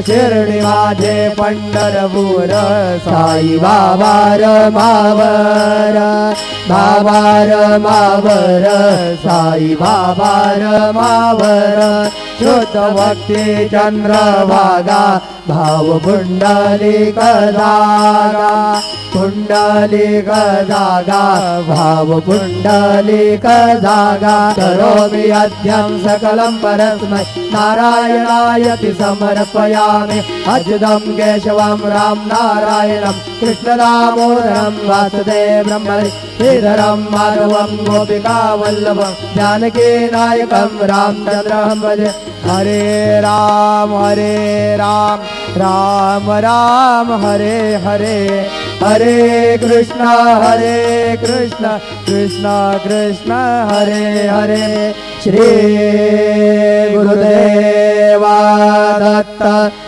शिर्डी माझे पंढरपूर साई बाबा रमावर बाबा रमावर साई बाबा रमावर शुद्ध भक्ती चंद्रभागा भाव पुंडलिक जागा पुंडलिक जागा भाव पुंडलिक जागा करोमि अद्यं सकलं परस्मै नारायणायति समर्पयामि अच्युतं केशवं राम नारायणं कृष्णदामोदरं वासुदेवं श्रीधरं माधवं गोपिकावल्लभं जानकीनायकं रामचन्द्रं भजे हरे राम राम राम हरे हरे हरे कृष्ण कृष्ण कृष्ण हरे हरे श्री गुरुदेवा दत्त।